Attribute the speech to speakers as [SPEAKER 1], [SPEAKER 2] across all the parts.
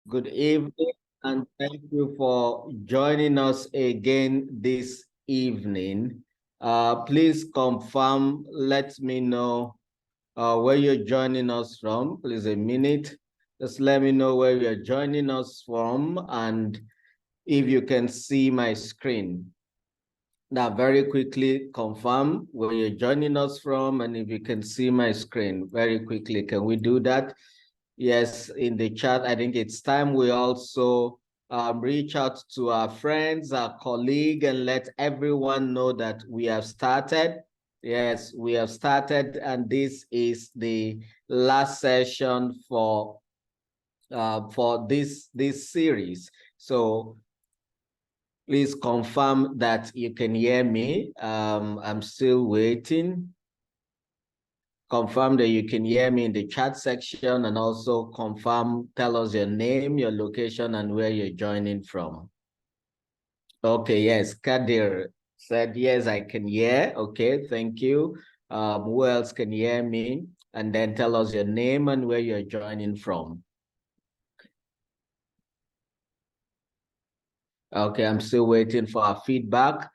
[SPEAKER 1] Good evening, and thank you for joining us again this evening. Please confirm, let me know where you're joining us from. Please, a minute. Just let me know where you're joining us from and if you can see my screen. Now, very quickly confirm where you're joining us from and if you can see my screen very quickly. Can we do that? Yes, in the chat, I think it's time we also reach out to our friends, our colleague, and let everyone know that we have started. Yes, we have started, and this is the last session for this series. So please confirm that you can hear me. I'm still waiting. Confirm that you can hear me in the chat section, and also confirm, tell us your name, your location, and where you're joining from. Okay, yes, Kadir said, yes, I can hear. Okay, thank you. Who else can hear me? And then tell us your name and where you're joining from. Okay, I'm still waiting for our feedback.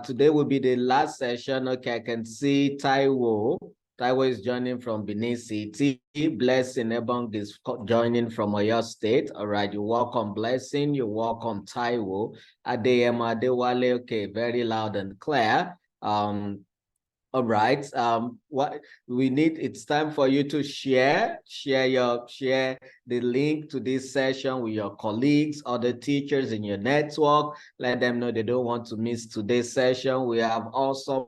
[SPEAKER 1] Today will be the last session. Okay, I can see Taiwo. Taiwo is joining from Benin City. Blessing Ebong is joining from Oyo State. All right, you're welcome, Blessing. You're welcome, Taiwo. Adeyema Adewale, okay, very loud and clear. All right. What we need, it's time for you to share the link to this session with your colleagues, other teachers in your network. Let them know they don't want to miss today's session. We have awesome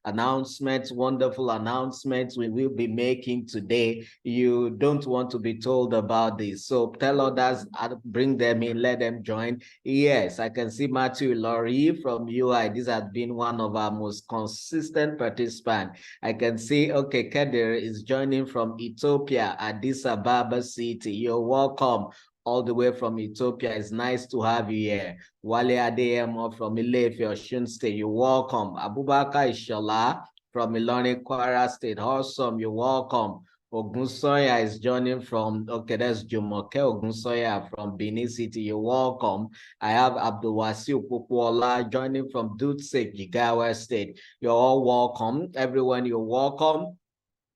[SPEAKER 1] announcements, wonderful announcements we will be making today. You don't want to be told about this. So tell others, bring them in, let them join. Yes, I can see Matthew Laurie from UI. This has been one of our most consistent participants. I can see, okay, Kadir is joining from Ethiopia, Addis Ababa City. You're welcome all the way from Ethiopia. It's nice to have you here. Wale Adeyemo from Ilefe, Osun State. You're welcome. Abubakar Ishola from Ilorin, Kwara State. Awesome. You're welcome. Ogunsoya is joining from, okay, that's Jumoke Ogunsoya from Benin City. You're welcome. I have Abdulwasi Pupuola joining from Dutse, Jigawa State. You're all welcome. Everyone, you're welcome.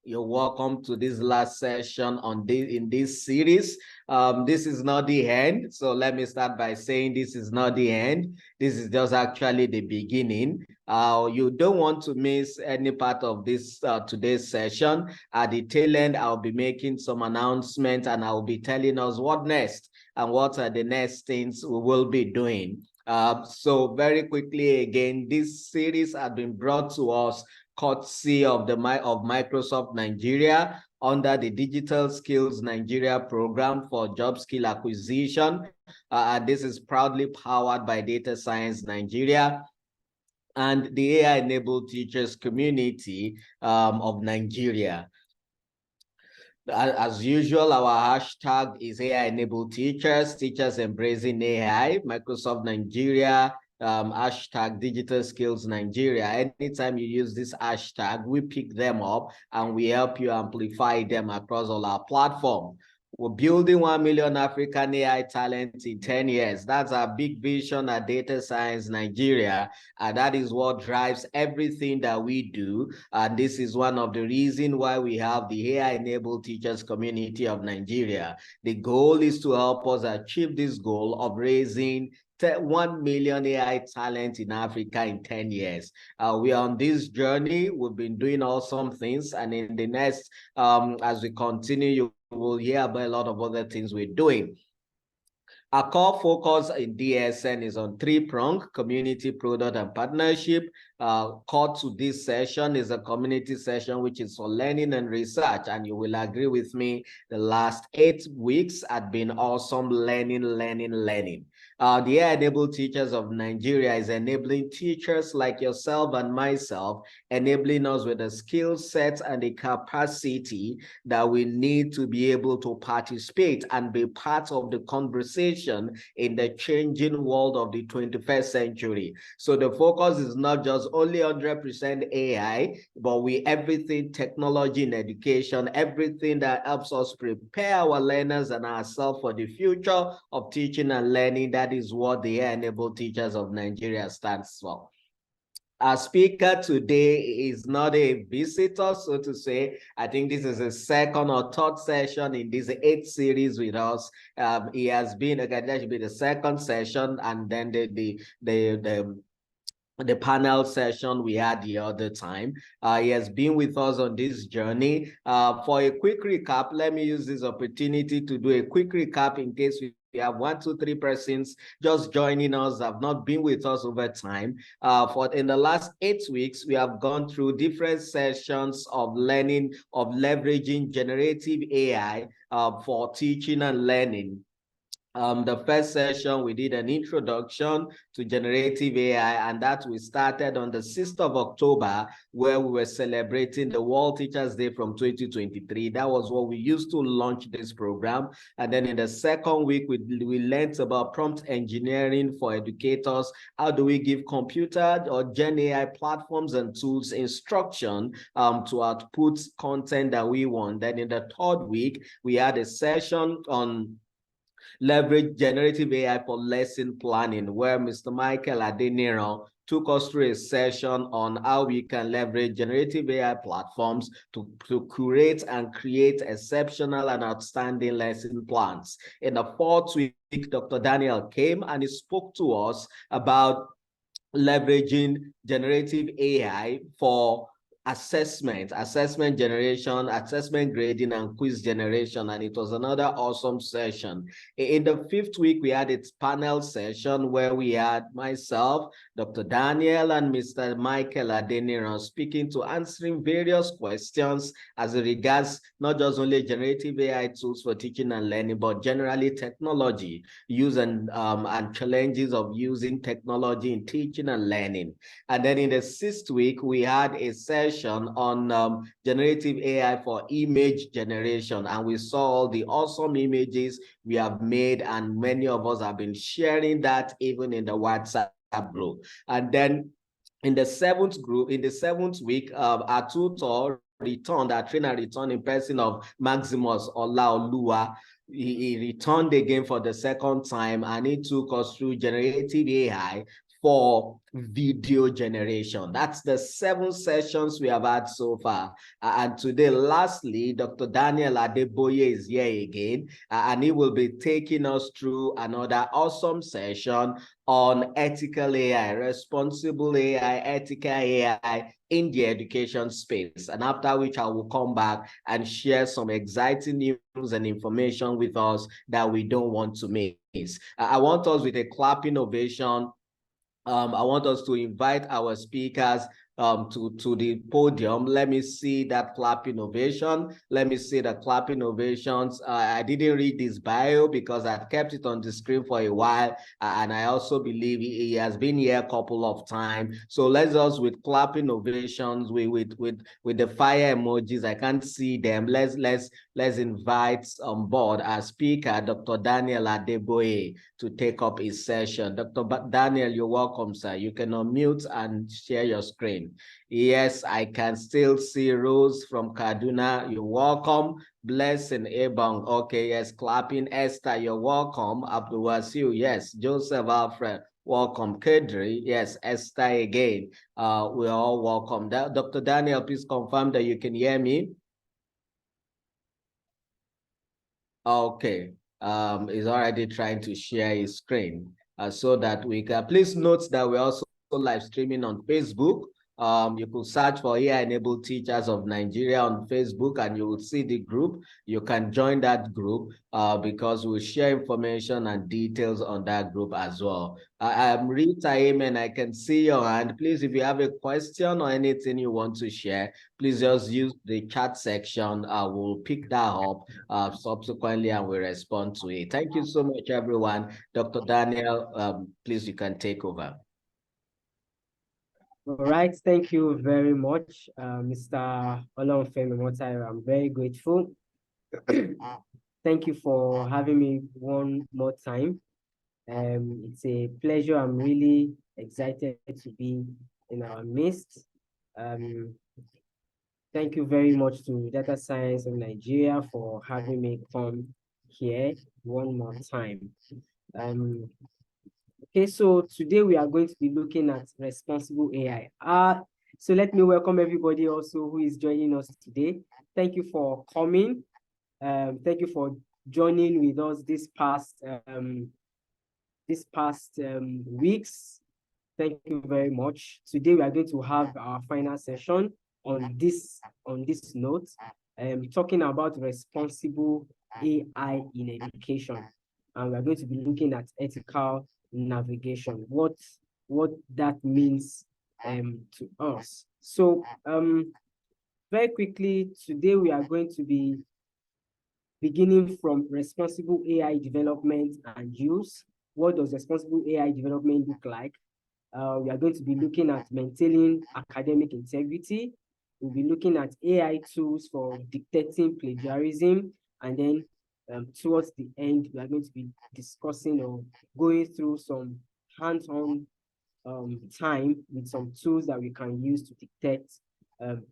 [SPEAKER 1] You're welcome to this last session in this series. This is not the end. So let me start by saying this is not the end. This is just actually the beginning. You don't want to miss any part of this today's session. At the tail end, I'll be making some announcements and I'll be telling us what next and what are the next things we will be doing. So very quickly again, this series has been brought to us courtesy of Microsoft Nigeria under the Digital Skills Nigeria program for job skill acquisition. This is proudly powered by Data Science Nigeria and the AI-enabled teachers community of Nigeria. As usual, our hashtag is AI-enabled teachers, teachers embracing AI, Microsoft Nigeria, hashtag digital skills Nigeria. Anytime you use this hashtag, we pick them up and we help you amplify them across all our platforms. We're building 1 million African AI talent in 10 years. That's our big vision at Data Science Nigeria. And that is what drives everything that we do. And this is one of the reasons why we have the AI-enabled teachers community of Nigeria. The goal is to help us achieve this goal of raising 1 million AI talent in Africa in 10 years. We are on this journey. We've been doing awesome things. And in the next, as we continue, you will hear about a lot of other things we're doing. Our core focus in DSN is on three-pronged: community, product, and partnership. Core to this session is a community session, which is for learning and research. And you will agree with me, the last 8 weeks have been awesome learning. The AI-enabled teachers of Nigeria is enabling teachers like yourself and myself, enabling us with the skill set and the capacity that we need to be able to participate and be part of the conversation education in the changing world of the 21st century. So the focus is not just only 100% AI, but everything technology in education, everything that helps us prepare our learners and ourselves for the future of teaching and learning. That is what the AI-enabled teachers of Nigeria stands for. Our speaker today is not a visitor, so to say. I think this is a second or third session in this 8th series with us. He has been, again, that should be the second session, and then the panel session we had the other time. He has been with us on this journey. For a quick recap, let me use this opportunity to do a quick recap in case we have 1, 2, 3 persons just joining us, have not been with us over time. In the last 8 weeks, we have gone through different sessions of learning, of leveraging generative AI for teaching and learning. The first session, we did an introduction to generative AI, and that we started on the 6th of October, where we were celebrating the World Teachers Day from 2023. That was what we used to launch this program. And then in the second week, we learned about prompt engineering for educators. How do we give computer or Gen AI platforms and tools instruction to output content that we want? Then in the third week, we had a session on leverage generative AI for lesson planning, where Mr. Michael Adeniran took us through a session on how we can leverage generative AI platforms to curate and create exceptional and outstanding lesson plans. In the fourth week, Dr. Daniel came and he spoke to us about leveraging generative AI for assessment generation, assessment grading, and quiz generation, and it was another awesome session. In the fifth week, we had its panel session where we had myself, Dr. Daniel, and Mr. Michael Adeniran speaking to answering various questions as it regards not just only generative AI tools for teaching and learning, but generally technology use and challenges of using technology in teaching and learning. And then in the sixth week, we had a session on generative AI for image generation, and we saw all the awesome images we have made, and many of us have been sharing that even in the WhatsApp group. And then in the seventh week, our tutor returned, our trainer returned in person of Maximus Olaoluwa. He returned again for the second time, and he took us through generative AI for video generation. That's the 7 sessions we have had so far. And today, lastly, Dr. Daniel Adeboye is here again, and he will be taking us through another awesome session on ethical AI, responsible AI, ethical AI in the education space. And after which I will come back and share some exciting news and information with us that we don't want to miss. I want us with a clapping ovation. I want us to invite our speakers to the podium. Let me see that clapping ovation. Let me see the clapping ovations. I didn't read this bio because I've kept it on the screen for a while, and I also believe he has been here a couple of times. So let's just with clapping ovations, with the fire emojis. I can't see them. Let's invite on board our speaker, Dr. Daniel Adeboye, to take up his session. Dr. Daniel, you're welcome, sir. You can unmute and share your screen. Yes, I can still see Rose from Kaduna. You're welcome. Blessing Ebong. Okay, yes, clapping. Esther, you're welcome. Abdulwasiu, yes. Joseph Alfred, welcome. Kedri, yes. Esther again. We're all welcome. Dr. Daniel, please confirm that you can hear me. Okay. He's already trying to share his screen so that we can. Please note that we're also live streaming on Facebook. You could search for AI-enabled teachers of Nigeria on Facebook, and you will see the group. You can join that group because we'll share information and details on that group as well. I'm Rita Amen. I can see your hand. Please, if you have a question or anything you want to share, please just use the chat section. We'll pick that up subsequently and we'll respond to it. Thank you so much, everyone. Dr. Daniel, please, you can take over.
[SPEAKER 2] All right, thank you very much, Mr. Olonfemi Motayo. I'm very grateful. Thank you for having me one more time. It's a pleasure. I'm really excited to be in our midst. Thank you very much to Data Science of Nigeria for having me come here one more time. Okay, so today we are going to be looking at responsible AI. So let me welcome everybody also who is joining us today. Thank you for coming. Thank you for joining with us this past weeks. Thank you very much. Today we are going to have our final session on this note, talking about responsible AI in education, and we are going to be looking at ethical navigation, what that means to us. So very quickly, today we are going to be beginning from responsible AI development and use. What does responsible AI development look like? We are going to be looking at maintaining academic integrity. We'll be looking at AI tools for detecting plagiarism. And then towards the end, we are going to be discussing or going through some hands-on time with some tools that we can use to detect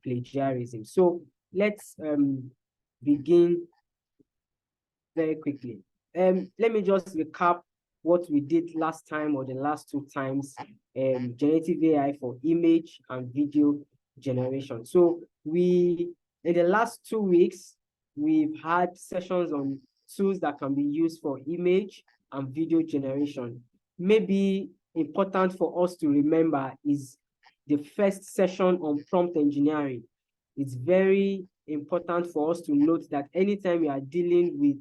[SPEAKER 2] plagiarism. So let's begin very quickly. Let me just recap what we did last time or the last two times, generative AI for image and video generation. So in the last 2 weeks, we've had sessions on tools that can be used for image and video generation. Maybe important for us to remember is the first session on prompt engineering. It's very important for us to note that anytime we are dealing with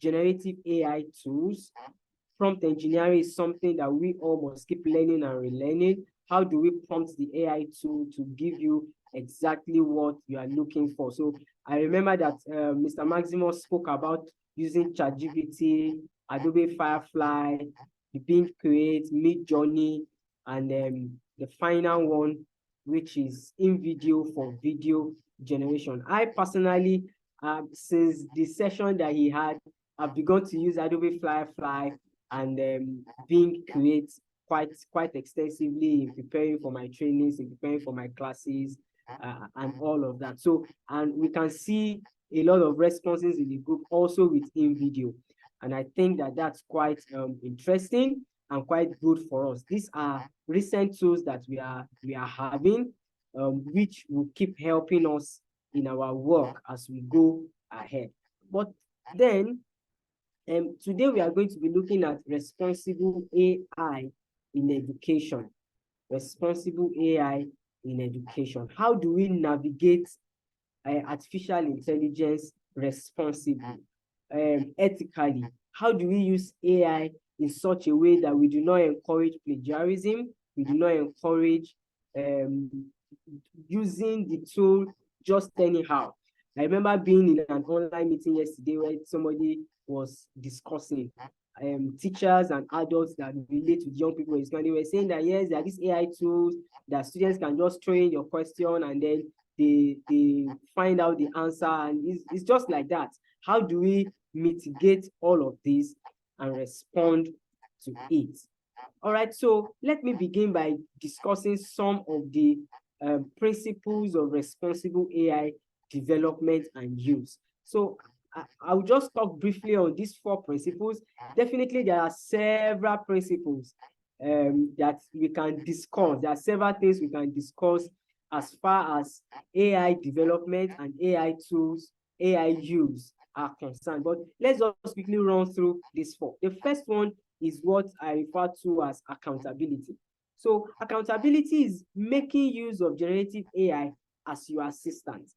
[SPEAKER 2] generative AI tools, prompt engineering is something that we all must keep learning and relearning. How do we prompt the AI tool to give you exactly what you are looking for? So I remember that Mr. Maximo spoke about using ChatGPT, Adobe Firefly, the Bing Create, Midjourney, and the final one, which is InVideo for video generation. I personally, since the session that he had, I've begun to use Adobe Firefly and Bing Create quite extensively in preparing for my trainings, in preparing for my classes, and all of that. So, and we can see a lot of responses in the group also with InVideo. And I think that that's quite interesting and quite good for us. These are recent tools that we are having, which will keep helping us in our work as we go ahead. But then, today we are going to be looking at responsible AI in education. Responsible AI in education. How do we navigate artificial intelligence responsibly, ethically? How do we use AI in such a way that we do not encourage plagiarism, we do not encourage using the tool just anyhow? I remember being in an online meeting yesterday where somebody was discussing teachers and adults that relate to young people. They were saying that yes, there are these AI tools that students can just throw in your question and then they find out the answer, and it's just like that. How do we mitigate all of this and respond to it? All right, so let me begin by discussing some of the principles of responsible AI development and use. So I'll just talk briefly on these 4 principles. Definitely, there are several principles that we can discuss. There are several things we can discuss as far as AI development and AI tools, AI use are concerned. But let's just quickly run through these 4. The first one is what I refer to as accountability. So accountability is making use of generative AI as your assistant.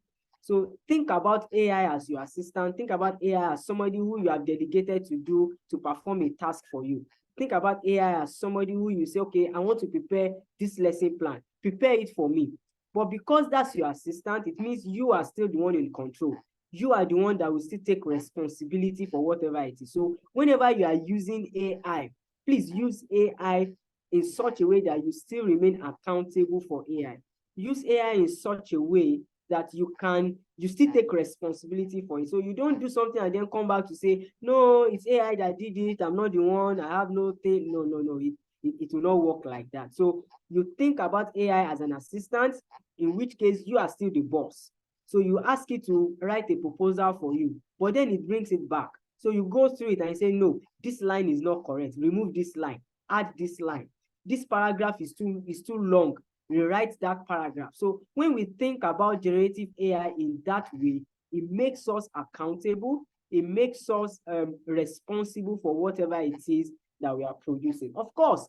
[SPEAKER 2] So think about AI as your assistant. Think about AI as somebody who you have delegated to perform a task for you. Think about AI as somebody who you say, okay, I want to prepare this lesson plan. Prepare it for me. But because that's your assistant, it means you are still the one in control. You are the one that will still take responsibility for whatever it is. So whenever you are using AI, please use AI in such a way that you still remain accountable for AI. Use AI in such a way that you still take responsibility for it. So you don't do something and then come back to say, no, it's AI that did it, I'm not the one, I have no thing. No, it will not work like that. So you think about AI as an assistant, in which case you are still the boss. So you ask it to write a proposal for you, but then it brings it back. So you go through it and you say, no, this line is not correct. Remove this line, add this line. This paragraph is too long. Rewrite that paragraph. So when we think about generative AI in that way, it makes us accountable. It makes us responsible for whatever it is that we are producing. Of course,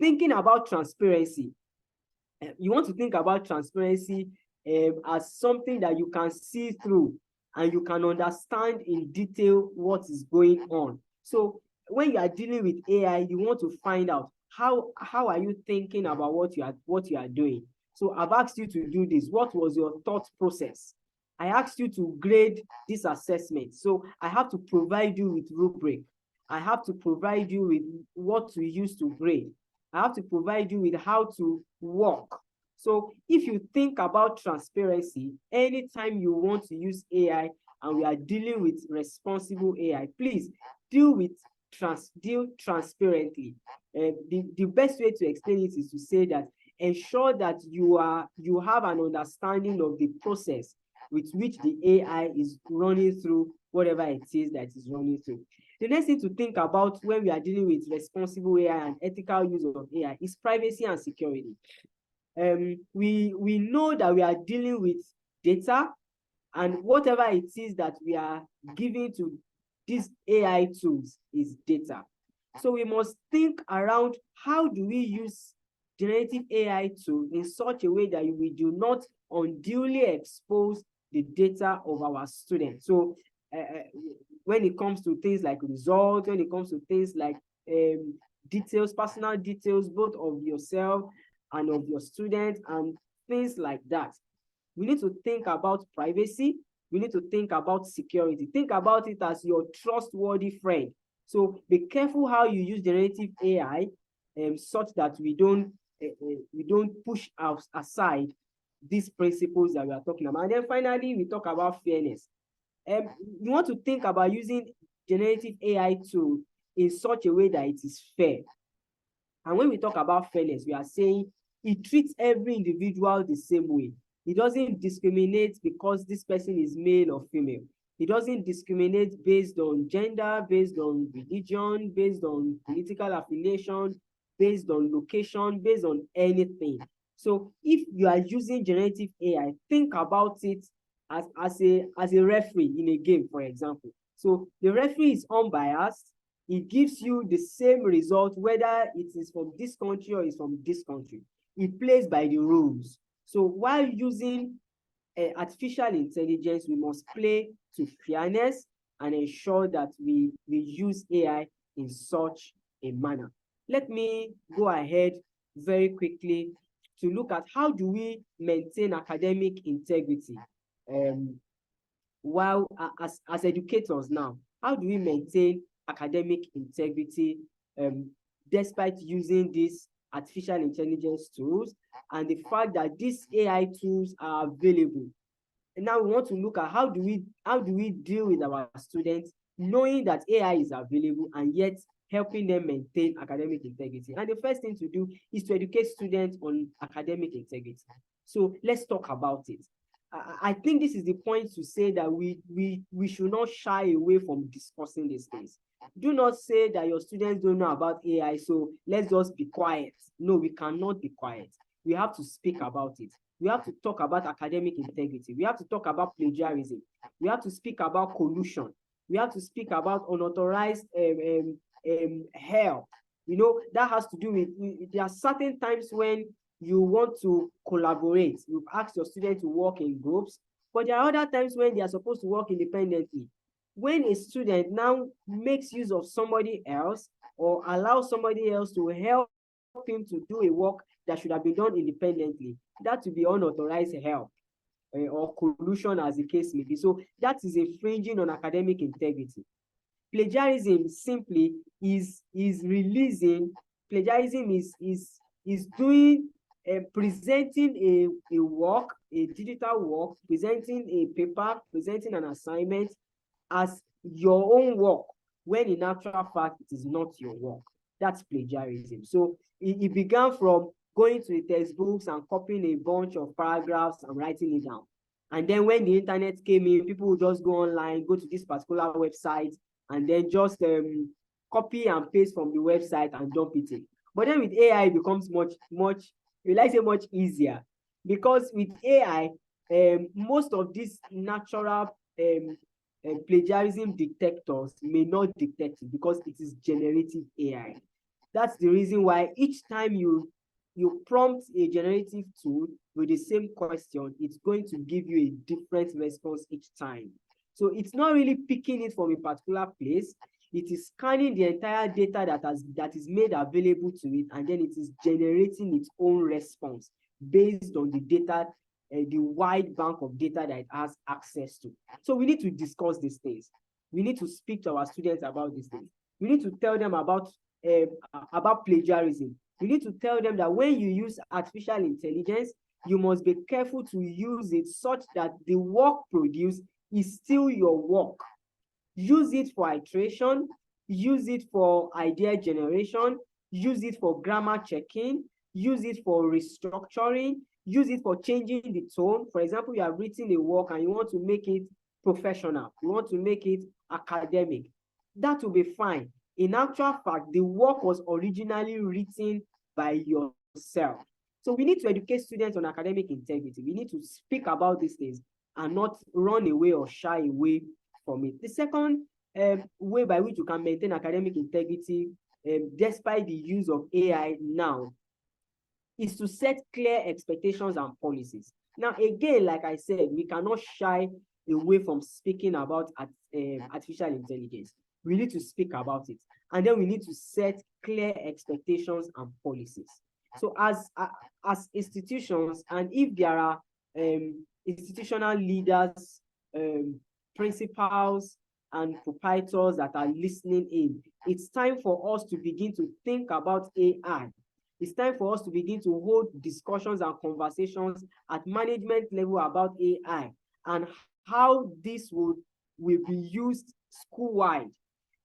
[SPEAKER 2] thinking about transparency, you want to think about transparency as something that you can see through and you can understand in detail what is going on. So when you are dealing with AI, you want to find out how are you thinking about what you are doing. So I've asked you to do this. What was your thought process? I asked you to grade this assessment. So I have to provide you with rubric. I have to provide you with what to use to grade. I have to provide you with how to work. So if you think about transparency, anytime you want to use AI and we are dealing with responsible AI, please deal transparently. The best way to explain it is to say that ensure that you have an understanding of the process with which the AI is running through whatever it is that is running through. The next thing to think about when we are dealing with responsible AI and ethical use of AI is privacy and security. We know that we are dealing with data, and whatever it is that we are giving to these AI tools is data. So we must think around how do we use generative AI tools in such a way that we do not unduly expose the data of our students. So when it comes to things like results, when it comes to things like details, personal details, both of yourself and of your students and things like that, we need to think about privacy. We need to think about security. Think about it as your trustworthy friend. So be careful how you use generative AI such that we don't push aside these principles that we are talking about. And then finally, we talk about fairness. You want to think about using generative AI tool in such a way that it is fair. And when we talk about fairness, we are saying it treats every individual the same way. It doesn't discriminate because this person is male or female. It doesn't discriminate based on gender, based on religion, based on political affiliation, based on location, based on anything. So if you are using generative AI, think about it as a referee in a game, for example. So the referee is unbiased. It gives you the same result, whether it is from this country or it's from this country. It plays by the rules. So while using artificial intelligence, we must play to fairness and ensure that we use AI in such a manner. Let me go ahead very quickly to look at how do we maintain academic integrity while as educators now. How do we maintain academic integrity despite using these artificial intelligence tools and the fact that these AI tools are available? And now we want to look at how do we deal with our students knowing that AI is available and yet helping them maintain academic integrity. And the first thing to do is to educate students on academic integrity. So let's talk about it. I think this is the point to say that we should not shy away from discussing these things. Do not say that your students don't know about AI, so let's just be quiet. No, we cannot be quiet. We have to speak about it. We have to talk about academic integrity. We have to talk about plagiarism. We have to speak about collusion. We have to speak about unauthorized help. You know, that has to do with, there are certain times when you want to collaborate. You've asked your students to work in groups, but there are other times when they are supposed to work independently. When a student now makes use of somebody else or allows somebody else to help him to do a work that should have been done independently, that will be unauthorized help or collusion, as the case may be. So that is infringing on academic integrity. Plagiarism simply is releasing. Plagiarism is doing presenting a work, a digital work, presenting a paper, presenting an assignment as your own work, when in actual fact, it is not your work. That's plagiarism. So it began from going to the textbooks and copying a bunch of paragraphs and writing it down. And then when the internet came in, people would just go online, go to this particular website, and then just copy and paste from the website and dump it in. But then with AI, it becomes much easier, because with AI, most of these natural plagiarism detectors may not detect it because it is generative AI. That's the reason why each time you prompt a generative tool with the same question, it's going to give you a different response each time. So it's not really picking it from a particular place. It is scanning the entire data that is made available to it, and then it is generating its own response based on the data, the wide bank of data that it has access to. So we need to discuss these things. We need to speak to our students about these things. We need to tell them about plagiarism. We need to tell them that when you use artificial intelligence, you must be careful to use it such that the work produced is still your work. Use it for iteration, use it for idea generation, use it for grammar checking, use it for restructuring, use it for changing the tone. For example, you have written a work and you want to make it professional, you want to make it academic. That will be fine. In actual fact, the work was originally written by yourself. So we need to educate students on academic integrity. We need to speak about these things and not run away or shy away from it. The second way by which you can maintain academic integrity despite the use of AI now is to set clear expectations and policies. Now, again, like I said, we cannot shy away from speaking about artificial intelligence. We need to speak about it. And then we need to set clear expectations and policies. So as institutions, and if there are institutional leaders, principals, and proprietors that are listening in, it's time for us to begin to think about AI. It's time for us to begin to hold discussions and conversations at management level about AI and how this will be used school-wide,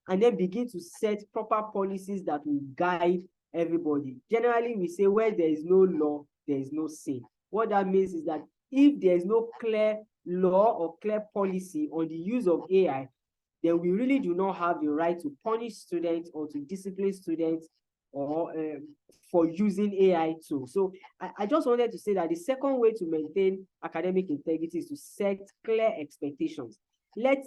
[SPEAKER 2] and then begin to set proper policies that will guide everybody. Generally, we say where there is no law, there is no sin. What that means is that if there is no clear law or clear policy on the use of AI, then we really do not have the right to punish students or to discipline students or for using AI tools. So I just wanted to say that the second way to maintain academic integrity is to set clear expectations. Let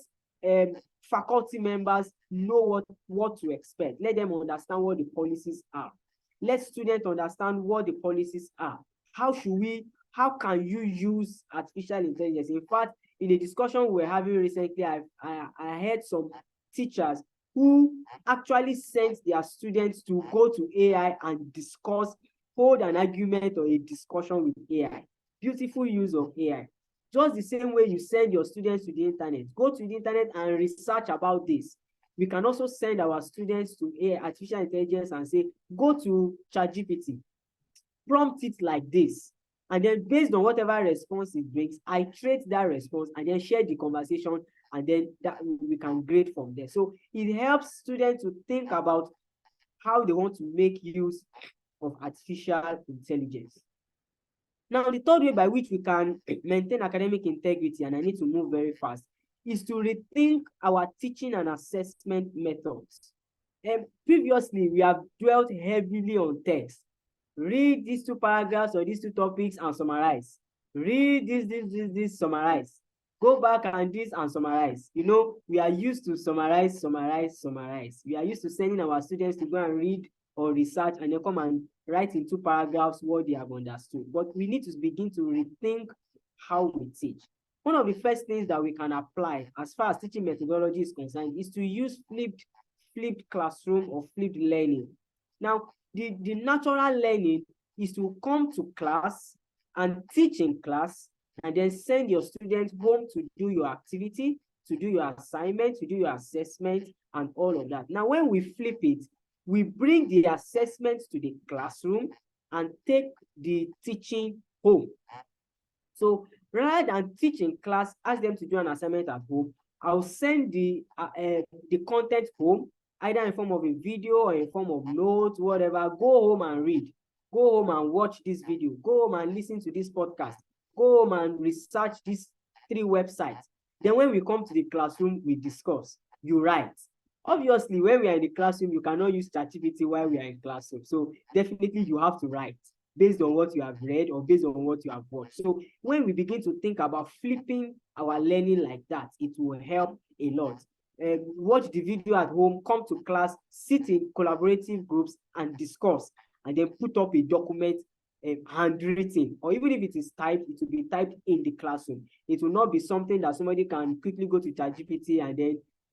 [SPEAKER 2] faculty members know what to expect. Let them understand what the policies are. Let students understand what the policies are. How can you use artificial intelligence? In fact, in a discussion we were having recently, I heard some teachers who actually sent their students to go to AI and hold an argument or a discussion with AI. Beautiful use of AI. Just the same way you send your students to the internet. Go to the internet and research about this. We can also send our students to AI, artificial intelligence, and say, go to ChatGPT, prompt it like this. And then based on whatever response it brings, iterate that response and then share the conversation, and then that we can grade from there. So it helps students to think about how they want to make use of artificial intelligence. Now, the third way by which we can maintain academic integrity, and I need to move very fast, is to rethink our teaching and assessment methods. Previously, we have dwelt heavily on text. Read these two paragraphs or these two topics and summarize. Read this, summarize. Go back and this and summarize. You know, we are used to summarize. We are used to sending our students to go and read or research and then come and write in 2 paragraphs what they have understood. But we need to begin to rethink how we teach. One of the first things that we can apply as far as teaching methodology is concerned is to use flipped classroom or flipped learning. Now, the natural learning is to come to class and teach in class and then send your students home to do your activity, to do your assignment, to do your assessment, and all of that. Now, when we flip it, we bring the assessments to the classroom and take the teaching home. So rather than teach in class, ask them to do an assignment at home, I'll send the content home, either in form of a video or in form of notes, whatever. Go home and read. Go home and watch this video. Go home and listen to this podcast. Go home and research these 3 websites. Then when we come to the classroom, we discuss. You write. Obviously, when we are in the classroom, you cannot use ChatGPT while we are in classroom. So definitely you have to write based on what you have read or based on what you have watched. So when we begin to think about flipping our learning like that, it will help a lot. Watch the video at home, come to class, sit in collaborative groups and discuss, and then put up a document, handwritten, or even if it is typed, it will be typed in the classroom. It will not be something that somebody can quickly go to ChatGPT and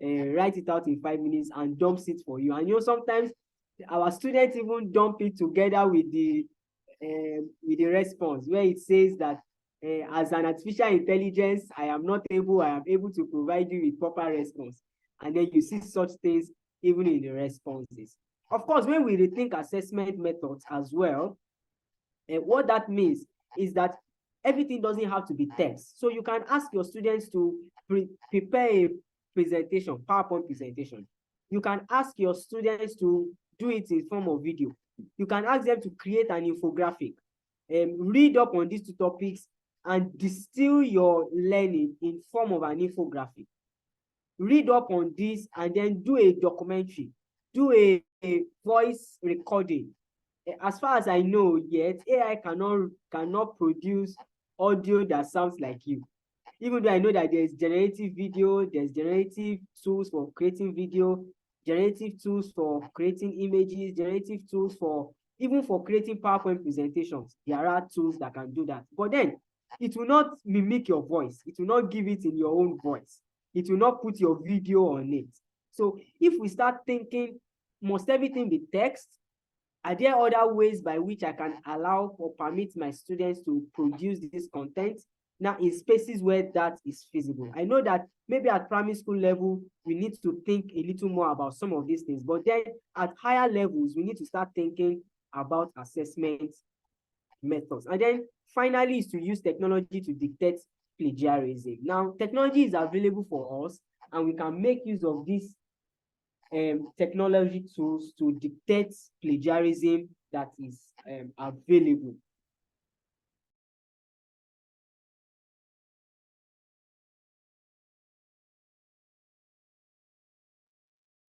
[SPEAKER 2] then write it out in 5 minutes and dumps it for you. And you know, sometimes our students even dump it together with the response, where it says that as an artificial intelligence, I am able to provide you with proper response. And then you see such things even in the responses. Of course, when we rethink assessment methods as well, what that means is that everything doesn't have to be text. So you can ask your students to prepare a presentation, PowerPoint presentation. You can ask your students to do it in form of video. You can ask them to create an infographic, read up on these 2 topics, and distill your learning in form of an infographic. Read up on this and then do a documentary, do a voice recording. As far as I know, yet AI cannot produce audio that sounds like you. Even though I know that there's generative video, there's generative tools for creating video, generative tools for creating images, generative tools for even for creating PowerPoint presentations. There are tools that can do that. But then it will not mimic your voice. It will not give it in your own voice. It will not put your video on it. So if we start thinking, must everything be text? Are there other ways by which I can allow or permit my students to produce this content? Now, in spaces where that is feasible. I know that maybe at primary school level, we need to think a little more about some of these things, but then at higher levels, we need to start thinking about assessment methods. And then finally is to use technology to detect plagiarism. Now, technology is available for us, and we can make use of these technology tools to detect plagiarism that is available.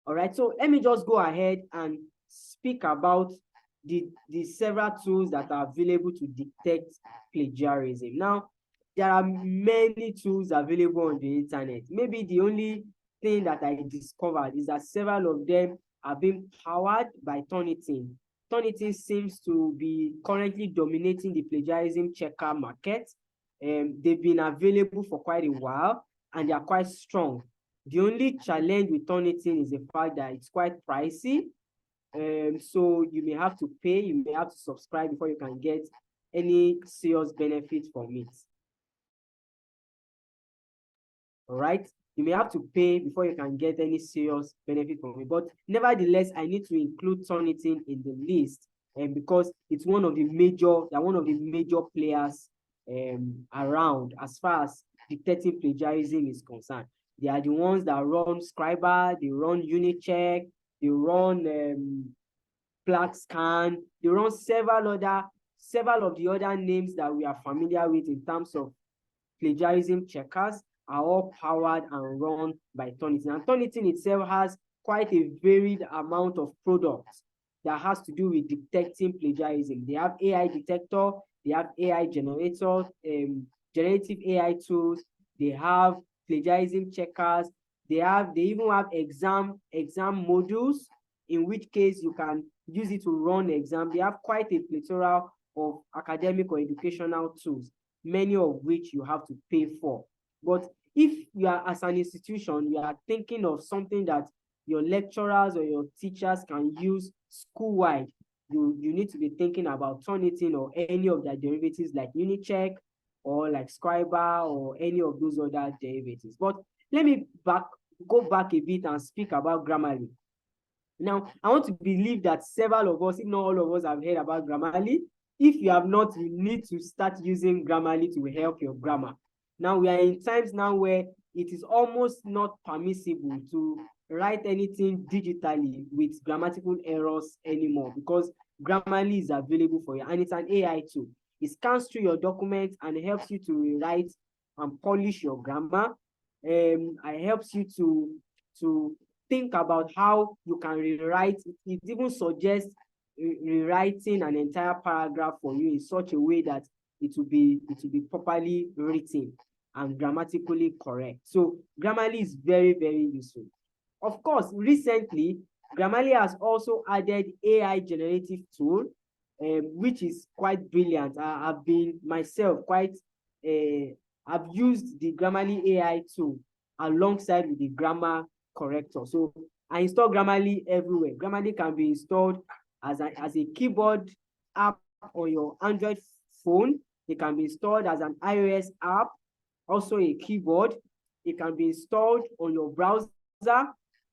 [SPEAKER 2] All right, so let me just go ahead and speak about the several tools that are available to detect plagiarism. Now, there are many tools available on the internet. Maybe the only thing that I discovered is that several of them are being powered by Turnitin. Turnitin seems to be currently dominating the plagiarism checker market. They've been available for quite a while, and they are quite strong. The only challenge with Turnitin is the fact that it's quite pricey. So you may have to pay, you may have to subscribe before you can get any serious benefit from it. All right, you may have to pay before you can get any serious benefit from it. But nevertheless, I need to include Turnitin in the list, because it's one of the major players around as far as detecting plagiarism is concerned. They are the ones that run Scriber, they run Unicheck, they run PlaqueScan, they run several of the other names that we are familiar with in terms of plagiarism checkers are all powered and run by Turnitin. And Turnitin itself has quite a varied amount of products that has to do with detecting plagiarism. They have AI detector, they have AI generator, generative AI tools, they have plagiarism checkers, they even have exam modules, in which case you can use it to run exam. They have quite a plethora of academic or educational tools, many of which you have to pay for. But if you are, as an institution, you are thinking of something that your lecturers or your teachers can use school-wide, you need to be thinking about Turnitin or any of their derivatives like Unicheck or like Scriber or any of those other derivatives. But let me go back a bit and speak about Grammarly. Now, I want to believe that several of us, if not all of us, have heard about Grammarly. if you have not, you need to start using Grammarly to help your grammar. Now we are in times now where it is almost not permissible to write anything digitally with grammatical errors anymore, because Grammarly is available for you, and it's an AI tool. It scans through your documents and helps you to rewrite and polish your grammar. It helps you to think about how you can rewrite. It even suggests rewriting an entire paragraph for you in such a way that it will be properly written and grammatically correct. So Grammarly is very, very useful. Of course, recently, Grammarly has also added AI generative tool, which is quite brilliant. I've been myself quite, I've used the Grammarly AI tool alongside with the grammar corrector. So I install Grammarly everywhere. Grammarly can be installed as a keyboard app on your Android phone. It can be installed as an iOS app, also a keyboard. It can be installed on your browser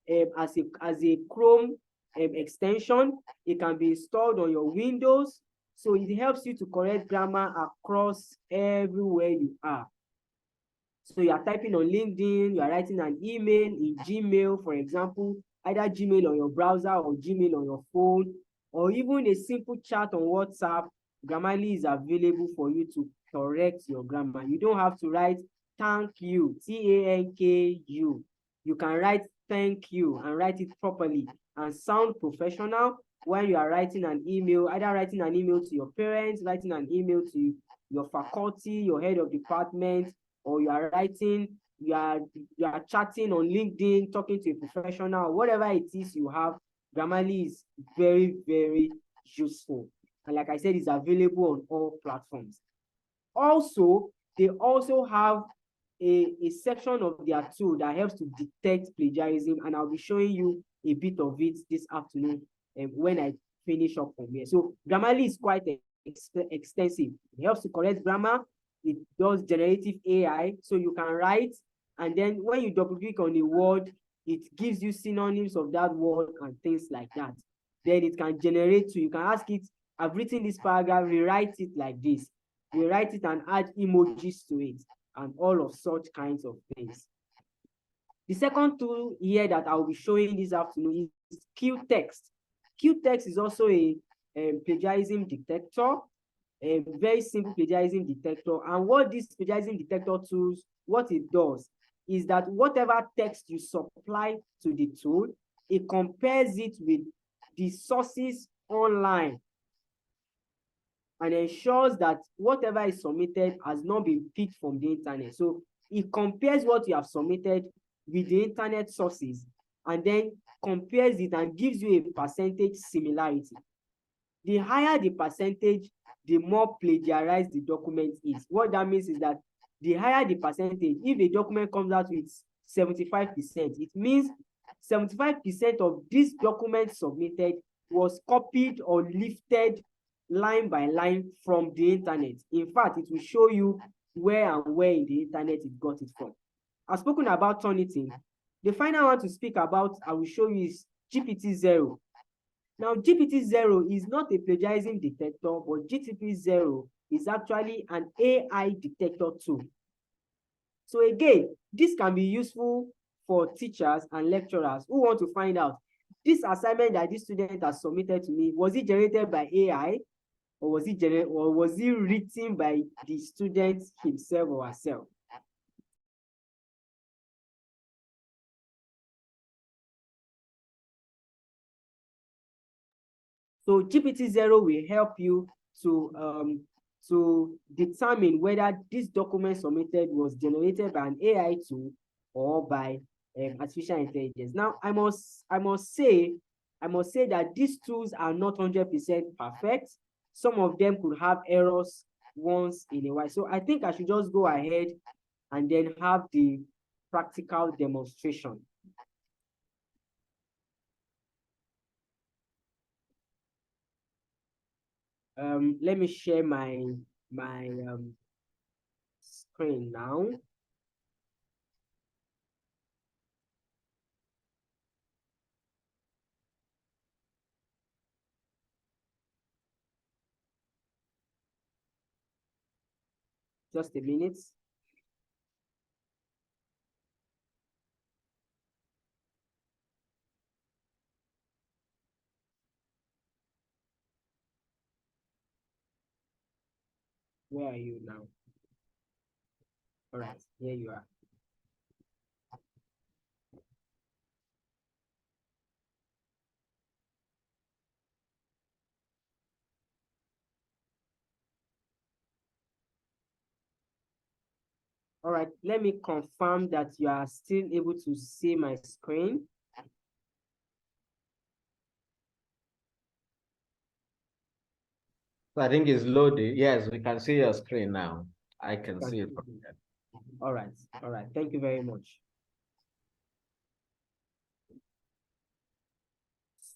[SPEAKER 2] as a Chrome extension. It can be installed on your Windows. So it helps you to correct grammar across everywhere you are. So you are typing on LinkedIn, you are writing an email in Gmail, for example, either Gmail on your browser or Gmail on your phone, or even a simple chat on WhatsApp. Grammarly is available for you to correct your grammar. You don't have to write thank you, TANKU. You can write thank you and write it properly and sound professional when you are writing an email, either writing an email to your parents, writing an email to your faculty, your head of department, or you are writing, you are chatting on LinkedIn, talking to a professional, whatever it is you have. Grammarly is very, very useful. And like I said, it's available on all platforms. Also, they also have a section of their tool that helps to detect plagiarism, and I'll be showing you a bit of it this afternoon when I finish up from here. So Grammarly is quite extensive. It helps to correct grammar. It does generative AI, so you can write, and then when you double click on a word, it gives you synonyms of that word and things like that. Then it can generate, so you can ask it, I've written this paragraph, rewrite it like this. Rewrite it and add emojis to it, and all of such kinds of things. The second tool here that I'll be showing this afternoon is Q-Text. Q-Text is also a plagiarism detector, a very simple plagiarism detector. And what this plagiarism detector tools, what it does is that whatever text you supply to the tool, it compares it with the sources online and ensures that whatever is submitted has not been picked from the internet. So it compares what you have submitted with the internet sources and then compares it and gives you a percentage similarity. The higher the percentage, the more plagiarized the document is. What that means is that the higher the percentage, if a document comes out with 75%, it means 75% of this document submitted was copied or lifted line by line from the internet. In fact, it will show you where and where in the internet it got it from. I've spoken about Turnitin. The final one to speak about, I will show you, is GPT-0. Now, GPT-0 is not a plagiarism detector, but GPT-0 is actually an AI detector tool. So again, this can be useful for teachers and lecturers who want to find out, this assignment that this student has submitted to me, was it generated by AI, or was it written by the student himself or herself? So GPT-0 will help you to determine whether this document submitted was generated by an AI tool or by artificial intelligence. Now, I must say that these tools are not 100% perfect. Some of them could have errors once in a while. So I think I should just go ahead and then have the practical demonstration. Let me share my screen now. Just a minute. Where are you now? All right, here you are. All right, let me confirm that you are still able to see my screen.
[SPEAKER 1] I think it's loaded. Yes, we can see your screen now. I can see it.
[SPEAKER 2] All right, all right. Thank you very much.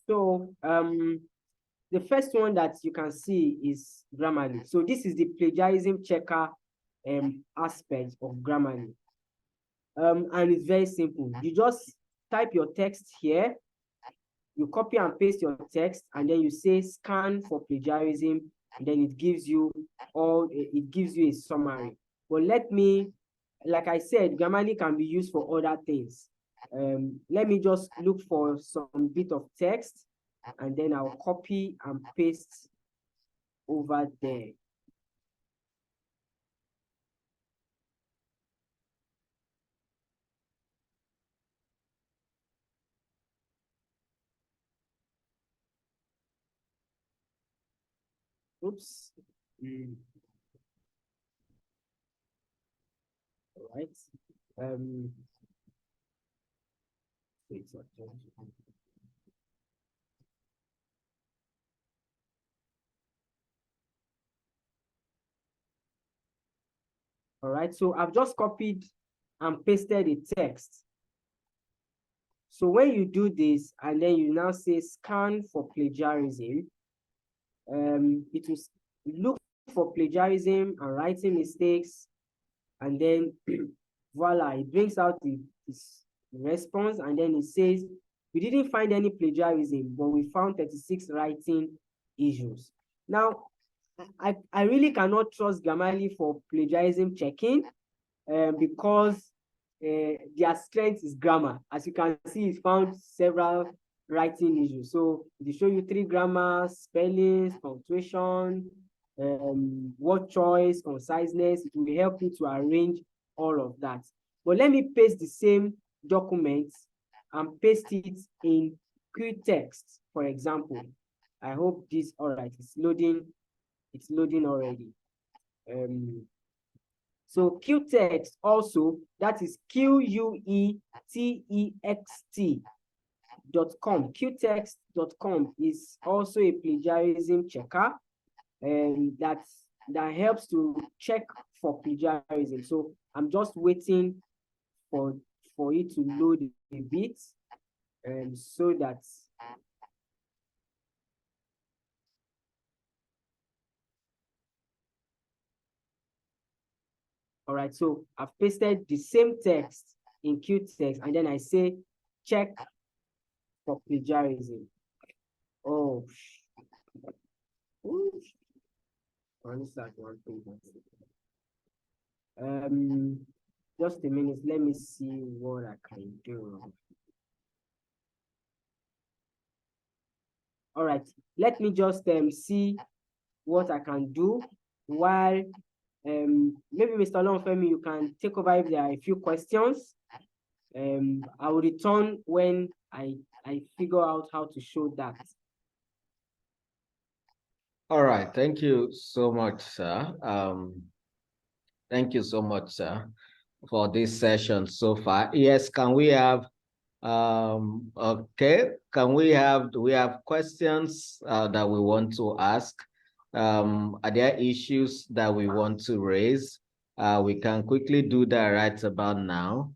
[SPEAKER 2] So the first one that you can see is Grammarly. So this is the plagiarism checker aspect of Grammarly. And it's very simple. You just type your text here, you copy and paste your text, and then you say scan for plagiarism, and then it gives you a summary. But let me, like I said, Grammarly can be used for other things. Let me just look for some bit of text, and then I'll copy and paste over there. Oops. All right. All right, so I've just copied and pasted the text. So when you do this, and then you now say scan for plagiarism, it will look for plagiarism and writing mistakes, and then voila, it brings out this response, and then it says, we didn't find any plagiarism, but we found 36 writing issues. Now, I really cannot trust Grammarly for plagiarism checking because their strength is grammar. As you can see, it found several writing issues. So they show you 3 grammar, spellings, punctuation, word choice, conciseness. It will help you to arrange all of that. But let me paste the same document and paste it in quick text, for example. I hope this, all right, it's loading already. So Qtext also, that is Quetext.com. Qtext.com is also a plagiarism checker, and that helps to check for plagiarism. So I'm just waiting for it to load a bit, so that all right, so I've pasted the same text in Qtext, and then I say check for plagiarism. Oh, just a minute. Let me see what I can do. All right, let me just see what I can do while maybe Mr. Longfemi, you can take over if there are a few questions. I will return when I figure out how to show that.
[SPEAKER 1] All right, thank you so much, sir. Thank you so much, sir, for this session so far. Yes, can we have okay, do we have questions that we want to ask? Are there issues that we want to raise? We can quickly do that right about now,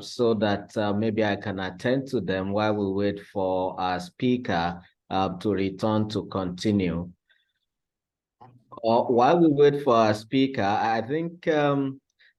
[SPEAKER 1] so that maybe I can attend to them while we wait for our speaker to return to continue. While we wait for our speaker, I think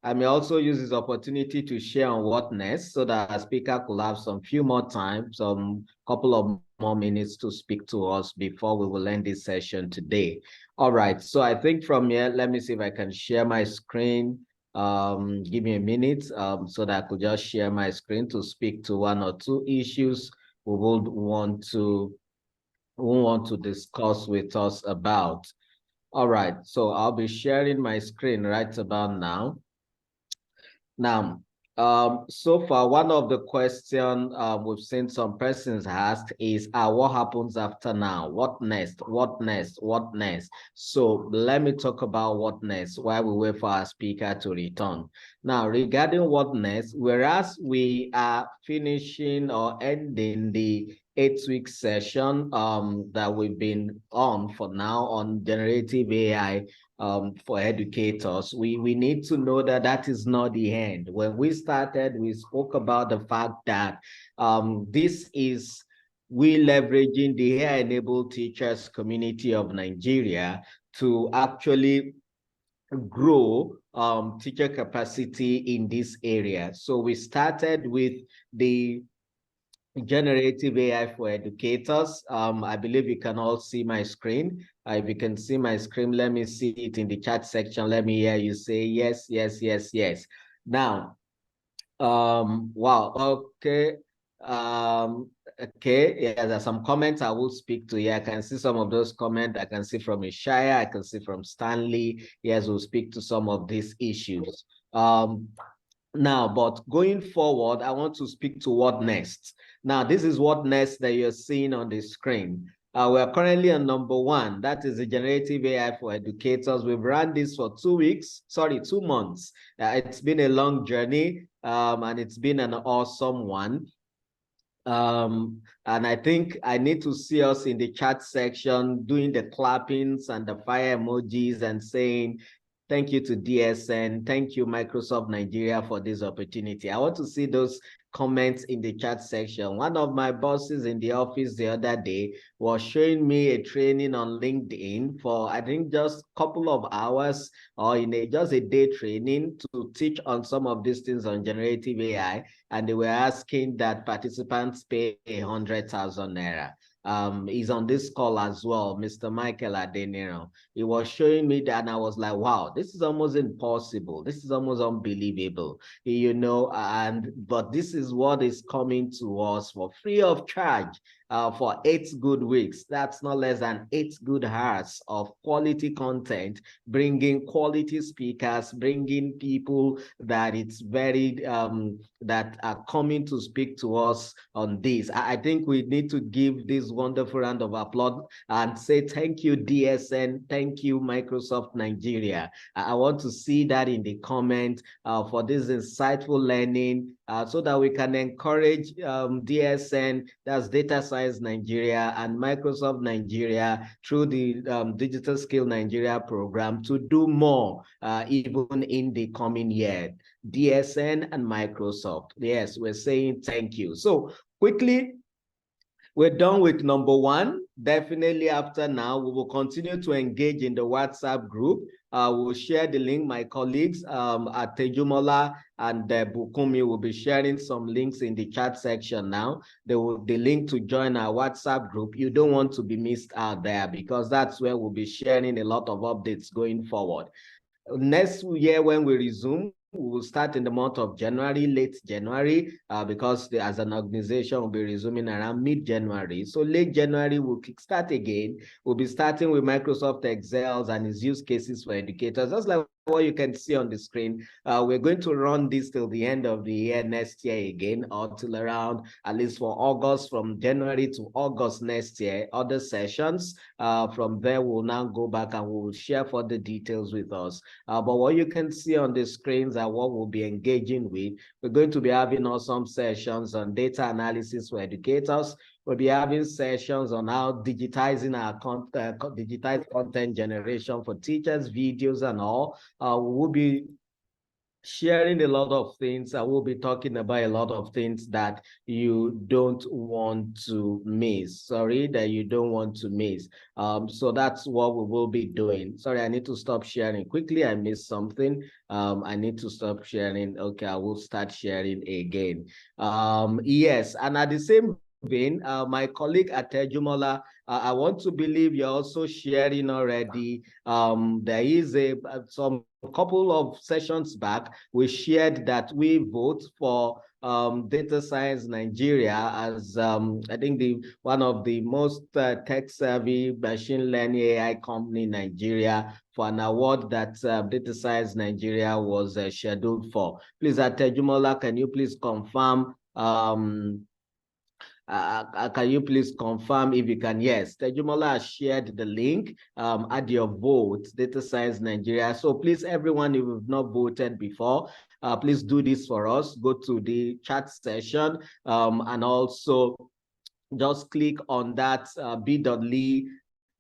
[SPEAKER 1] I may also use this opportunity to share on what next so that our speaker could have some few more time, some couple of more minutes to speak to us before we will end this session today. All right, so I think from here, let me see if I can share my screen. Give me a minute so that I could just share my screen to speak to one or two issues we would want to discuss with us about. All right, so I'll be sharing my screen right about now. Now, so far, one of the questions we've seen some persons asked is, what happens after now? What next? What next? What next? So let me talk about what next while we wait for our speaker to return. Now, regarding what next, whereas we are finishing or ending the 8-week session that we've been on for now on generative AI, for educators, we need to know that that is not the end. When we started, we spoke about the fact that this is we leveraging the AI-enabled teachers community of Nigeria to actually grow teacher capacity in this area. So we started with the generative AI for educators. I believe you can all see my screen. If you can see my screen, let me see it in the chat section. Let me hear you say yes, yes, yes, yes. Now, wow, okay. Okay, yeah, there's some comments I will speak to. Yeah, I can see some of those comments. I can see from Ishaya, I can see from Stanley. Yes, we'll speak to some of these issues. Now, but going forward, I want to speak to what next. Now, this is what next that you're seeing on the screen. We are currently on number 1. That is the generative AI for educators. We've run this for 2 months. It's been a long journey, and it's been an awesome one. And I think I need to see us in the chat section doing the clappings and the fire emojis and saying, thank you to DSN. Thank you, Microsoft Nigeria, for this opportunity. I want to see those comments in the chat section. One of my bosses in the office the other day was showing me a training on LinkedIn for, I think, just a couple of hours or just a day training to teach on some of these things on generative AI. And they were asking that participants pay 100,000 naira. He's on this call as well, Mr. Michael Adeniro. He was showing me that, and I was like, wow, this is almost impossible. This is almost unbelievable, but this is what is coming to us for free of charge. For 8 good weeks. That's not less than 8 good hours of quality content, bringing quality speakers, bringing people that it's very, that are coming to speak to us on this. I think we need to give this wonderful round of applause and say thank you, DSN. Thank you, Microsoft Nigeria. I want to see that in the comment for this insightful learning so that we can encourage DSN, that's Data Science Nigeria, and Microsoft Nigeria through the Digital Skill Nigeria program to do more even in the coming year. DSN and Microsoft. Yes, we're saying thank you. So quickly, we're done with number 1. Definitely after now, we will continue to engage in the WhatsApp group. We'll share the link. My colleagues at Tejumola and Bukumi will be sharing some links in the chat section now. The link to join our WhatsApp group. You don't want to be missed out there because that's where we'll be sharing a lot of updates going forward. Next year when we resume, we will start in the month of January, late January, because as an organization, we'll be resuming around mid-January. So late January, we'll kickstart again. We'll be starting with Microsoft Excel and its use cases for educators. Just like what you can see on the screen. We're going to run this till the end of the year next year again, or till around, at least for August, from January to August next year, other sessions. From there, we'll now go back and we'll share further details with us. But what you can see on the screens are what we'll be engaging with. We're going to be having awesome sessions on data analysis for educators. We'll be having sessions on how digitizing our digitized content generation for teachers, videos, and all. We'll be sharing a lot of things. I will be talking about a lot of things that you don't want to miss. Sorry, that you don't want to miss. So that's what we will be doing. Sorry, I need to stop sharing quickly. I missed something. I need to stop sharing. Okay, I will start sharing again. Yes, and at the same vein, my colleague Atejumola, I want to believe you're also sharing already. There is some couple of sessions back, we shared that we vote for Data Science Nigeria as I think the one of the most tech-savvy machine learning AI company in Nigeria for an award that Data Science Nigeria was scheduled for. Please, Atejumola, can you please confirm can you please confirm if you can? Yes, Tejumola has shared the link. Add your vote, Data Science Nigeria. So please, everyone, if you've not voted before, please do this for us. Go to the chat session and also just click on that bit.ly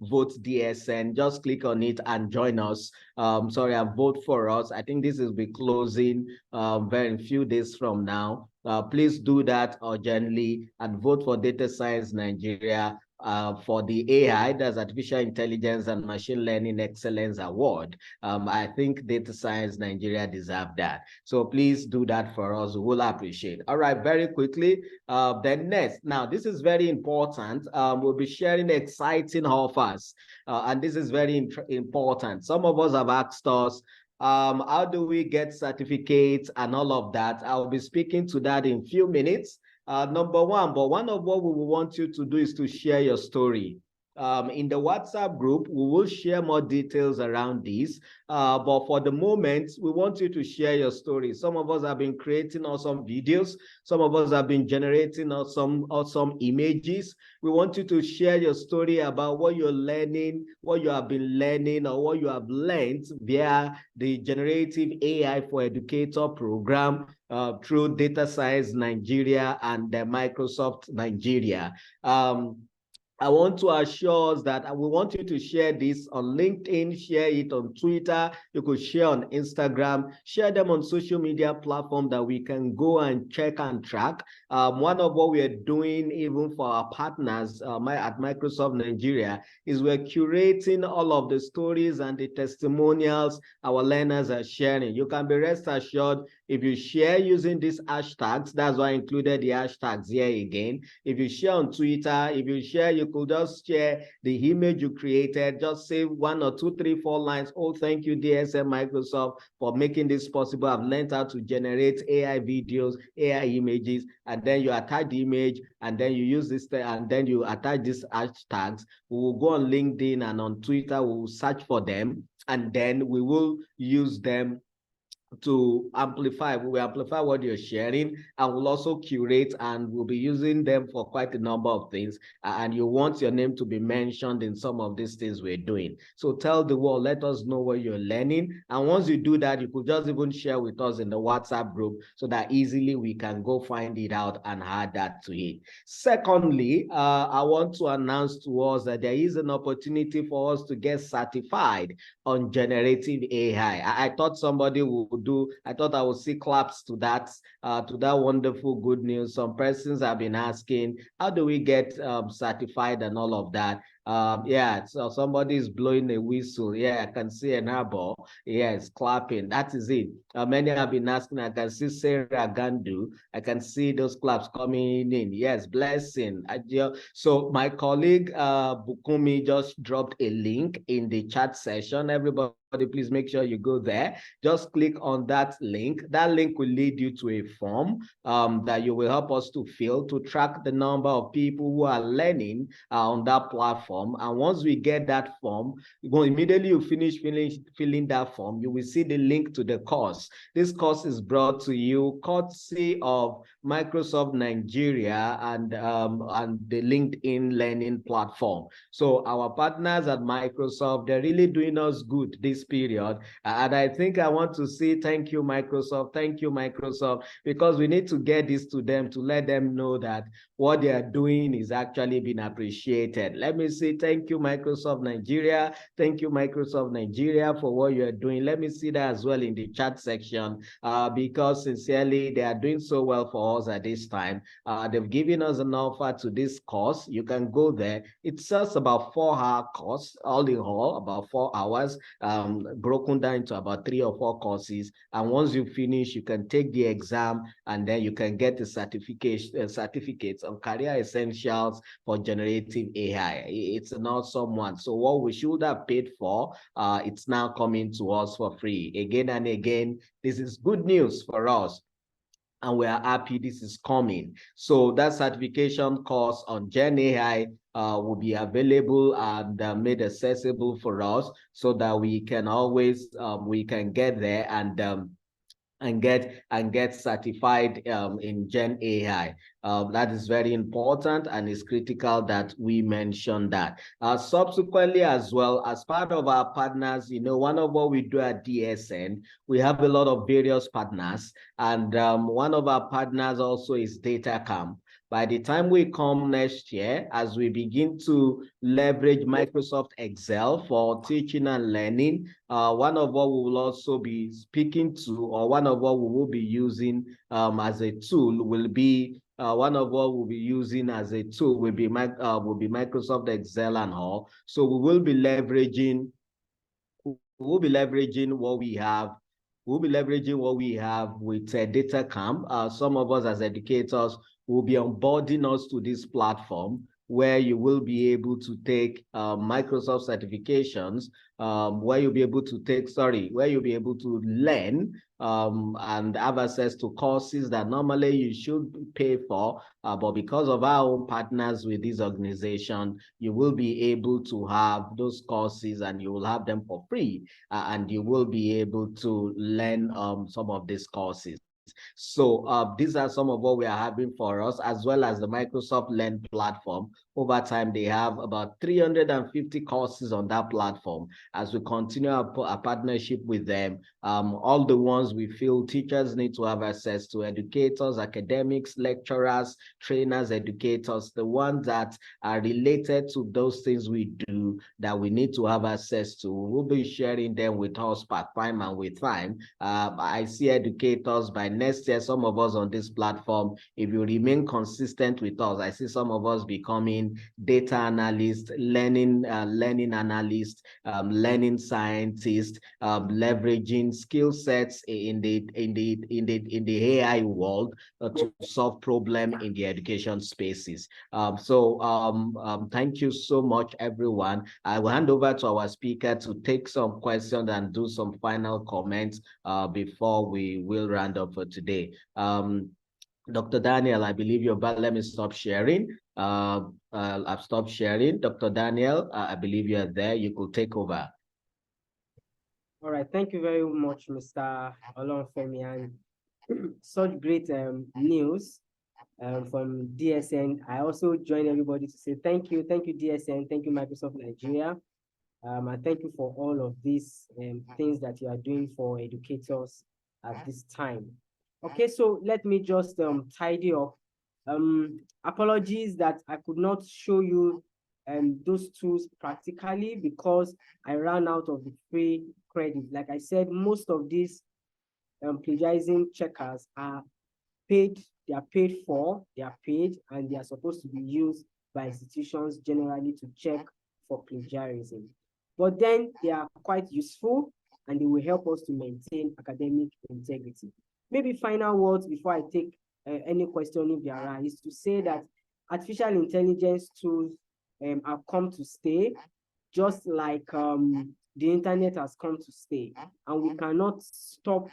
[SPEAKER 1] vote DSN. Just click on it and join us. Sorry, and vote for us. I think this will be closing very few days from now. Please do that urgently and vote for Data Science Nigeria for the AI, that's Artificial Intelligence and Machine Learning Excellence Award. I think Data Science Nigeria deserve that. So please do that for us. We'll appreciate. All right, very quickly. Then next, now this is very important. We'll be sharing exciting offers, and this is very important. Some of us have asked us, how do we get certificates and all of that? I'll be speaking to that in a few minutes. Number one, but one of what we will want you to do is to share your story. In the WhatsApp group, we will share more details around this. But for the moment, we want you to share your story. Some of us have been creating awesome videos. Some of us have been generating awesome images. We want you to share your story about what you're learning, what you have been learning, or what you have learned via the Generative AI for Educator program through Data Science Nigeria and Microsoft Nigeria. I want to assure us that we want you to share this on LinkedIn, share it on Twitter, you could share on Instagram, share them on social media platform that we can go and check and track. One of what we are doing even for our partners at Microsoft Nigeria is we're curating all of the stories and the testimonials our learners are sharing. You can be rest assured if you share using these hashtags, that's why I included the hashtags here again. If you share on Twitter, if you share, you could just share the image you created, just say 1 or 2, 3, 4 lines. Oh, thank you, DSM Microsoft, for making this possible. I've learned how to generate AI videos, AI images, and then you attach the image, and then you use this, and then you attach these hashtags. We will go on LinkedIn and on Twitter, we will search for them, and then we will use them to amplify. We will amplify what you're sharing, and we'll also curate, and we'll be using them for quite a number of things. And you want your name to be mentioned in some of these things we're doing. So tell the world, let us know what you're learning. And once you do that, you could just even share with us in the WhatsApp group so that easily we can go find it out and add that to it. Secondly, I want to announce to us that there is an opportunity for us to get certified on generative AI. I thought somebody would do, I thought I would see claps to that wonderful good news. Some persons have been asking, how do we get certified and all of that? Yeah, so somebody is blowing a whistle. Yeah, I can see an eyeball. Yes, clapping. That is it. Many have been asking. I can see Sarah Gandu. I can see those claps coming in. Yes, blessing. So my colleague Bukumi just dropped a link in the chat session. Everybody, please make sure you go there. Just click on that link. That link will lead you to a form that you will help us to fill to track the number of people who are learning on that platform. And once we get that form, immediately you finish filling that form, you will see the link to the course. This course is brought to you courtesy of Microsoft Nigeria and the LinkedIn Learning platform. So our partners at Microsoft, they're really doing us good this period. And I think I want to say thank you, Microsoft. Thank you, Microsoft, because we need to get this to them to let them know that what they are doing is actually being appreciated. Let me see say thank you, Microsoft Nigeria. Thank you, Microsoft Nigeria, for what you are doing. Let me see that as well in the chat section, because sincerely, they are doing so well for us at this time. They've given us an offer to this course. You can go there. It's just about 4-hour course, all in all, about 4 hours, broken down into about 3 or 4 courses. And once you finish, you can take the exam, and then you can get the certificates on career essentials for generative AI. It's an awesome one. So what we should have paid for, it's now coming to us for free. Again and again, this is good news for us, and we are happy this is coming. So that certification course on Gen AI will be available and made accessible for us, so that we can always we can get there and get certified in Gen AI. That is very important, and it's critical that we mention that. Subsequently, as well, as part of our partners, one of what we do at DSN, we have a lot of various partners, and one of our partners also is DataCamp. By the time we come next year, as we begin to leverage Microsoft Excel for teaching and learning, one of what we will also be speaking to, or one of what we will be using as a tool will be Microsoft Excel and all. So we will be leveraging what we have. We'll be leveraging what we have with DataCamp. Some of us as educators will be onboarding us to this platform, where you will be able to take Microsoft certifications, where you'll be able to learn and have access to courses that normally you should pay for. But because of our own partners with this organization, you will be able to have those courses, and you will have them for free, and you will be able to learn some of these courses. So these are some of what we are having for us, as well as the Microsoft Learn platform. Over time, they have about 350 courses on that platform. As we continue our partnership with them, all the ones we feel teachers need to have access to, educators, academics, lecturers, trainers, educators, the ones that are related to those things we do that we need to have access to, we'll be sharing them with us part-time and with time. I see educators by next year, some of us on this platform, if you remain consistent with us, I see some of us becoming data analysts, learning analysts, learning scientists, leveraging skill sets in the AI world to solve problems in the education spaces. Thank you so much, everyone. I will hand over to our speaker to take some questions and do some final comments before we will round up for today. Dr. Daniel, I believe you're back. Let me stop sharing. I've stopped sharing. Dr. Daniel, I believe you're there. You could take over.
[SPEAKER 2] All right. Thank you very much, Mr. Olonfemi, and such great news from DSN. I also join everybody to say thank you. Thank you, DSN. Thank you, Microsoft Nigeria. And thank you for all of these things that you are doing for educators at this time. Okay, so let me just tidy up. Apologies that I could not show you those tools practically because I ran out of the free credit. Like I said, most of these plagiarism checkers are paid. They are paid, and they are supposed to be used by institutions generally to check for plagiarism. But then they are quite useful, and they will help us to maintain academic integrity. Maybe final words before I take any question if there are, is to say that artificial intelligence tools have come to stay, just like the internet has come to stay, and we cannot stop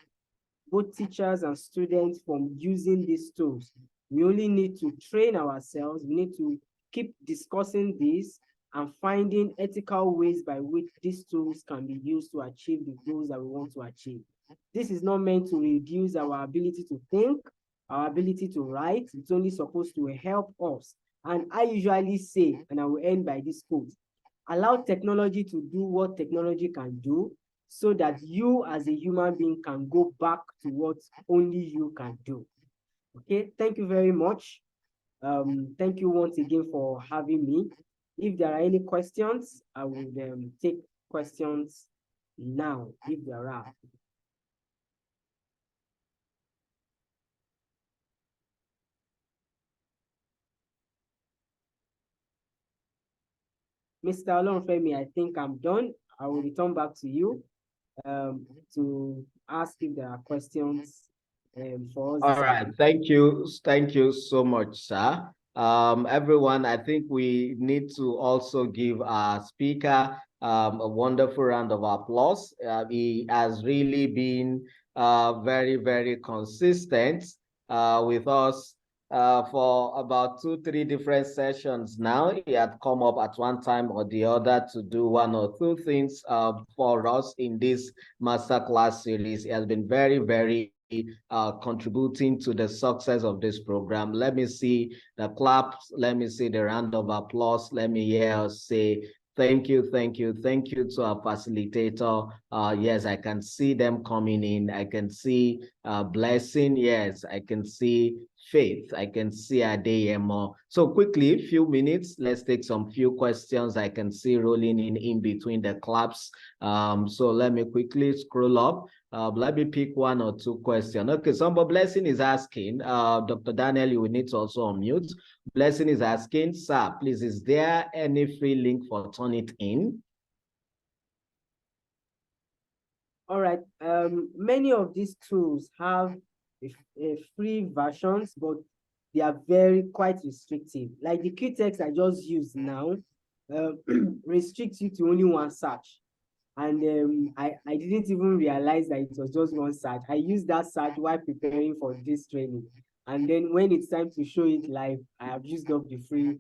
[SPEAKER 2] both teachers and students from using these tools. We only need to train ourselves. We need to keep discussing this and finding ethical ways by which these tools can be used to achieve the goals that we want to achieve. This is not meant to reduce our ability to think, our ability to write. It's only supposed to help us. And I usually say, and I will end by this quote, allow technology to do what technology can do, so that you as a human being can go back to what only you can do. Okay, thank you very much. Thank you once again for having me. If there are any questions, I will take questions now, if there are. Mr. Olonfemi, I think I'm done. I will return back to you to ask if there are questions for us.
[SPEAKER 1] All right, thank you. Thank you so much, sir. Everyone, I think we need to also give our speaker a wonderful round of applause. He has really been very, very consistent with us for about 2, 3 different sessions now. He had come up at one time or the other to do one or two things for us in this masterclass series. He has been very, very contributing to the success of this program. Let me see the claps. Let me see the round of applause. Let me hear us say, thank you, thank you, thank you to our facilitator. Yes, I can see them coming in. I can see Blessing. Yes, I can see Faith. I can see Adeyemo. So quickly, few minutes. Let's take some few questions. I can see rolling in between the claps. So let me quickly scroll up. Let me pick one or two questions. Okay, somebody Blessing is asking, Dr. Daniel, you will need to also unmute. Blessing is asking, sir, please, is there any free link for Turnitin?
[SPEAKER 2] All right. Many of these tools have free versions, but they are quite restrictive. Like the key text I just used now restricts you to only one search. And I didn't even realize that it was just one search. I used that search while preparing for this training. And then when it's time to show it live, I have used up the free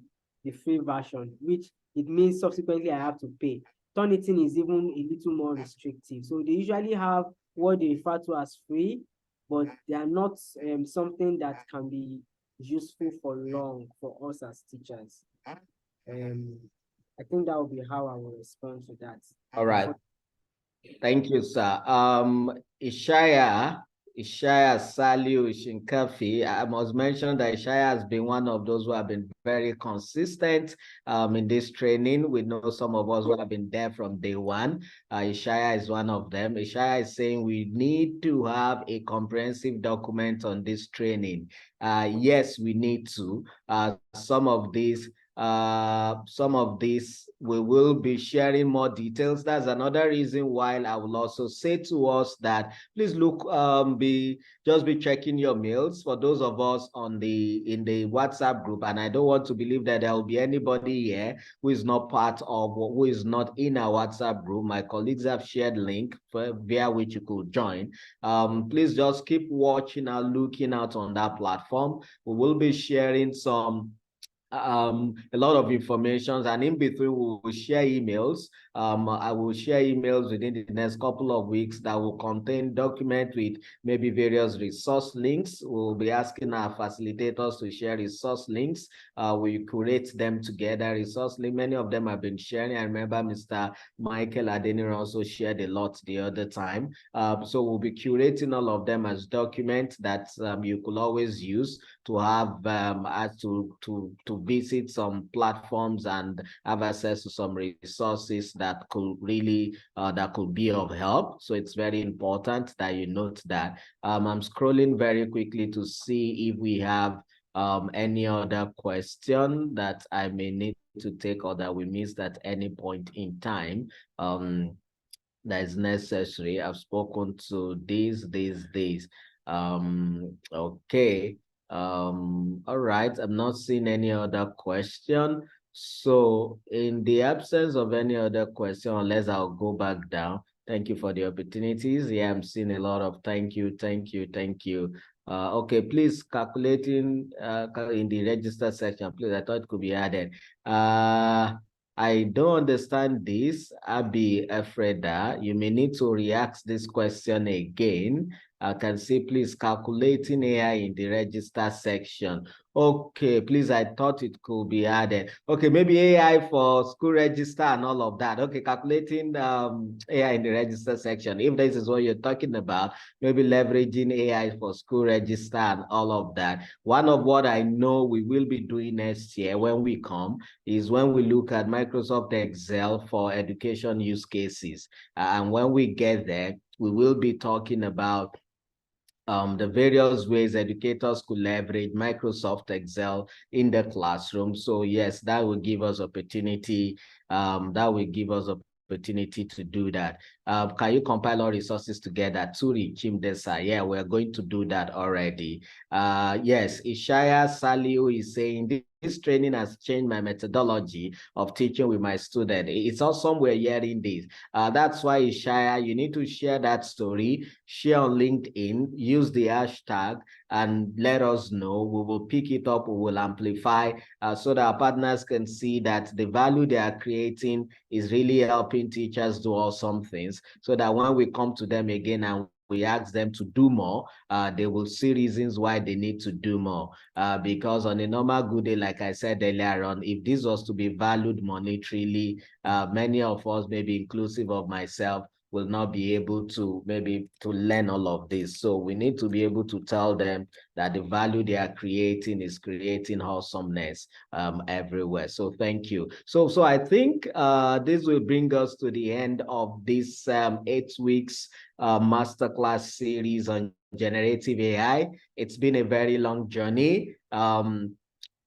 [SPEAKER 2] version, which it means subsequently I have to pay. Turnitin is even a little more restrictive. So they usually have what they refer to as free, but they are not something that can be useful for long for us as teachers. I think that will be how I will respond to that.
[SPEAKER 1] All right. Thank you, sir. Ishaya Saliu Shinkafi, I must mention that Ishaya has been one of those who have been very consistent in this training. We know some of us who have been there from day one. Ishaya is one of them. Ishaya is saying we need to have a comprehensive document on this training. Yes, we need to. Some of these we will be sharing more details. That's another reason why I will also say to us that please look, just be checking your mails for those of us in the WhatsApp group. And I don't want to believe that there will be anybody here who is not part of, who is not in our WhatsApp group. My colleagues have shared link via which you could join. Please just keep watching and looking out on that platform. We will be sharing a lot of information, and in between we will share emails. I will share emails within the next couple of weeks that will contain document with maybe various resource links. We'll be asking our facilitators to share resource links. We curate them together. Resource link, many of them have been sharing. I remember Mr. Michael Adenir also shared a lot the other time. So we'll be curating all of them as documents that you could always use to have to visit some platforms and have access to some resources that could really that could be of help. So it's very important that you note that. I'm scrolling very quickly to see if we have any other question that I may need to take or that we missed at any point in time. That is necessary. I've spoken to these. Okay. All right. I'm not seeing any other question. So in the absence of any other question, unless I'll go back down. Thank you for the opportunities. Yeah, I'm seeing a lot of thank you. Okay, please calculating in the register section, please. I thought it could be added. I don't understand this, Abi Efreda. You may need to re-ask this question again. I can see, please, calculating AI in the register section. Okay, please, I thought it could be added. Okay, maybe AI for school register and all of that. Okay, calculating AI in the register section. If this is what you're talking about, maybe leveraging AI for school register and all of that. One of what I know we will be doing next year when we come is when we look at Microsoft Excel for education use cases. And when we get there, we will be talking about the various ways educators could leverage Microsoft Excel in the classroom. So yes, that will give us opportunity. That will give us opportunity to do that. Can you compile all resources together? Turi Chimdesa. Yeah, we're going to do that already. Yes, Ishaya Saliu is saying this training has changed my methodology of teaching with my student. It's all somewhere hearing this. That's why, Ishaya, you need to share that story, share on LinkedIn, use the hashtag, and let us know. We will pick it up, we will amplify so that our partners can see that the value they are creating is really helping teachers do awesome things, so that when we come to them again and we ask them to do more, they will see reasons why they need to do more. Because on a normal good day, like I said earlier on, if this was to be valued monetarily, many of us, maybe inclusive of myself, will not be able to maybe to learn all of this. So we need to be able to tell them that the value they are creating is creating awesomeness everywhere. So thank you. So I think this will bring us to the end of this 8 weeks masterclass series on generative AI. It's been a very long journey.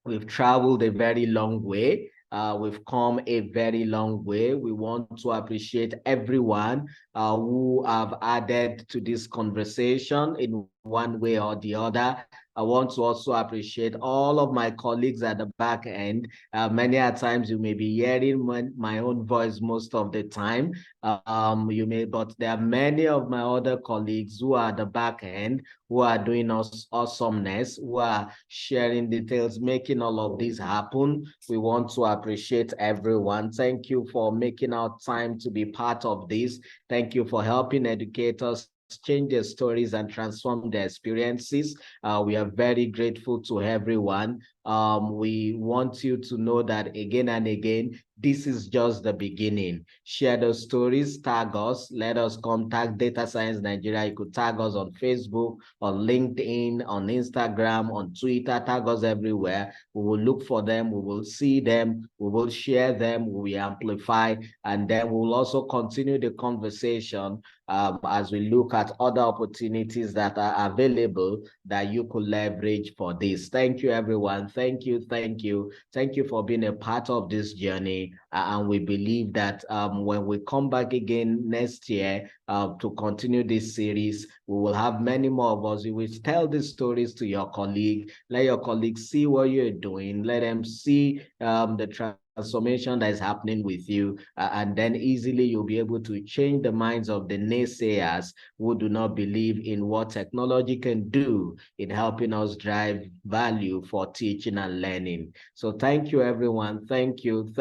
[SPEAKER 1] We've traveled a very long way. We've come a very long way. We want to appreciate everyone who have added to this conversation in one way or the other. I want to also appreciate all of my colleagues at the back end. Many a times you may be hearing my own voice most of the time. But there are many of my other colleagues who are at the back end, who are doing awesomeness, who are sharing details, making all of this happen. We want to appreciate everyone. Thank you for making our time to be part of this. Thank you for helping educators change their stories and transform their experiences. We are very grateful to everyone. We want you to know that again and again, this is just the beginning. Share those stories, tag us, let us contact Data Science Nigeria. You could tag us on Facebook, on LinkedIn, on Instagram, on Twitter, tag us everywhere. We will look for them, we will see them, we will share them, we will amplify, and then we will also continue the conversation as we look at other opportunities that are available that you could leverage for this. Thank you, everyone. Thank you, thank you. Thank you for being a part of this journey. And we believe that when we come back again next year to continue this series, we will have many more of us. You will tell these stories to your colleague. Let your colleagues see what you're doing. Let them see the transformation that is happening with you, and then easily you'll be able to change the minds of the naysayers who do not believe in what technology can do in helping us drive value for teaching and learning. So thank you, everyone. Thank you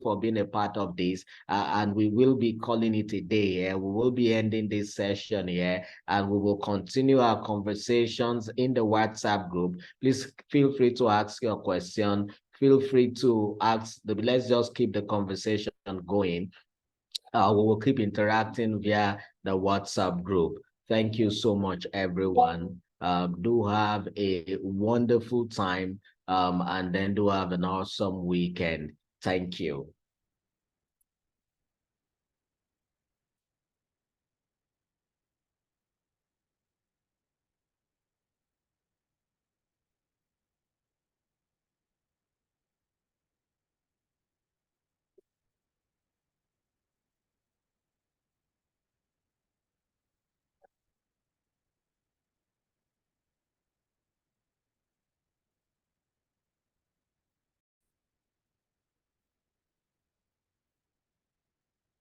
[SPEAKER 1] for being a part of this, and we will be calling it a day here. We will be ending this session here, and we will continue our conversations in the WhatsApp group. Please feel free to ask your question. Feel free to ask. Let's just keep the conversation going. We will keep interacting via the WhatsApp group. Thank you so much, everyone. Do have a wonderful time, and then do have an awesome weekend. Thank you.